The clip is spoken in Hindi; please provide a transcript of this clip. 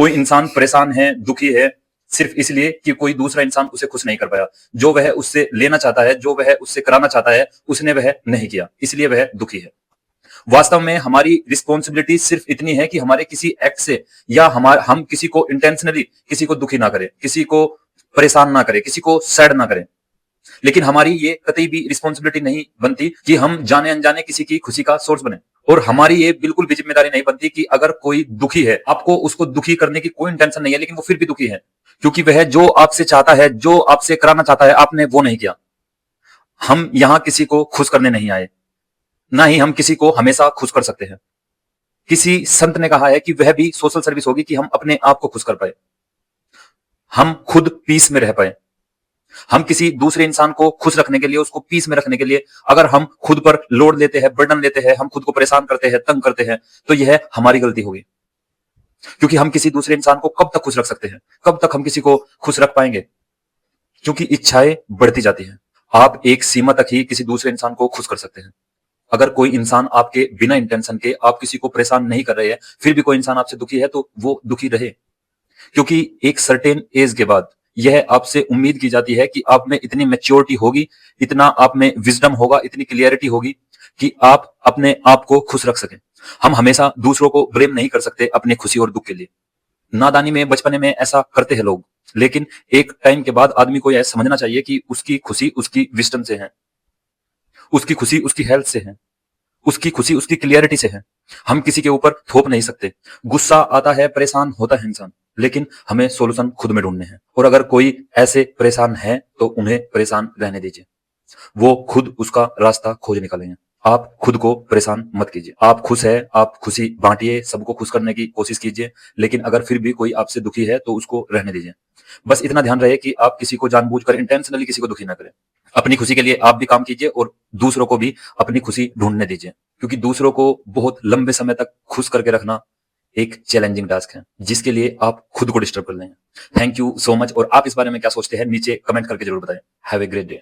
कोई इंसान परेशान है, दुखी है, सिर्फ इसलिए कि कोई दूसरा इंसान उसे खुश नहीं कर पाया। जो वह उससे लेना चाहता है, जो वह उससे कराना चाहता है, उसने वह नहीं किया, इसलिए वह दुखी है। वास्तव में हमारी रिस्पॉन्सिबिलिटी सिर्फ इतनी है कि हमारे किसी एक्ट से या हम किसी को इंटेंशनली किसी को दुखी ना करें, किसी को परेशान ना करें, किसी को सैड ना करें। लेकिन हमारी ये कतई भी रिस्पॉन्सिबिलिटी नहीं बनती कि हम जाने अनजाने किसी की खुशी का सोर्स बने। और हमारी ये बिल्कुल भी जिम्मेदारी नहीं बनती कि अगर कोई दुखी है, आपको उसको दुखी करने की कोई इंटेंशन नहीं है, लेकिन वो फिर भी दुखी है, क्योंकि वह जो आपसे चाहता है, जो आपसे कराना चाहता है, आपने वो नहीं किया। हम यहां किसी को खुश करने नहीं आए, ना ही हम किसी को हमेशा खुश कर सकते हैं। किसी संत ने कहा है कि वह भी सोशल सर्विस होगी कि हम अपने आप को खुश कर पाए, हम खुद पीस में रह पाए। हम किसी दूसरे इंसान को खुश रखने के लिए, उसको पीस में रखने के लिए अगर हम खुद पर लोड लेते हैं, बर्डन लेते हैं, हम खुद को परेशान करते हैं, तंग करते हैं, तो यह हमारी गलती होगी। क्योंकि हम किसी दूसरे इंसान को कब तक खुश रख सकते हैं, कब तक हम किसी को खुश रख पाएंगे? क्योंकि इच्छाएं बढ़ती जाती हैं। आप एक सीमा तक ही किसी दूसरे इंसान को खुश कर सकते हैं। अगर कोई इंसान आपके बिना इंटेंशन के, आप किसी को परेशान नहीं कर रहे हैं, फिर भी कोई इंसान आपसे दुखी है, तो वो दुखी रहे। क्योंकि एक सर्टेन एज के बाद यह आपसे उम्मीद की जाती है कि आप में इतनी मैच्योरिटी होगी, इतना आप में विजडम होगा, इतनी क्लियरिटी होगी कि आप अपने आप को खुश रख सकें। हम हमेशा दूसरों को ब्लेम नहीं कर सकते अपनी खुशी और दुख के लिए। नादानी में, बचपने में ऐसा करते हैं लोग, लेकिन एक टाइम के बाद आदमी को यह समझना चाहिए कि उसकी खुशी उसकी विजडम से है, उसकी खुशी उसकी हेल्थ से है, उसकी खुशी उसकी क्लियरिटी से है। हम किसी के ऊपर थोप नहीं सकते। गुस्सा आता है, परेशान होता है इंसान, लेकिन हमें सॉल्यूशन खुद में ढूंढने हैं। और अगर कोई ऐसे परेशान है तो उन्हें परेशान रहने दीजिए, वो खुद उसका रास्ता खोज निकालेंगे। आप खुद को परेशान मत कीजिए। आप खुश है, आप खुशी बांटिए, सबको खुश करने की कोशिश कीजिए, लेकिन अगर फिर भी कोई आपसे दुखी है तो उसको रहने दीजिए। बस इतना ध्यान रहे कि आप किसी को जानबूझकर इंटेंशनली किसी को दुखी ना करें। अपनी खुशी के लिए आप भी काम कीजिए और दूसरों को भी अपनी खुशी ढूंढने दीजिए, क्योंकि दूसरों को बहुत लंबे समय तक खुश करके रखना एक चैलेंजिंग टास्क है, जिसके लिए आप खुद को डिस्टर्ब कर लेंगे। Thank you so much. और आप इस बारे में क्या सोचते हैं, नीचे कमेंट करके जरूर बताएं। Have a great day.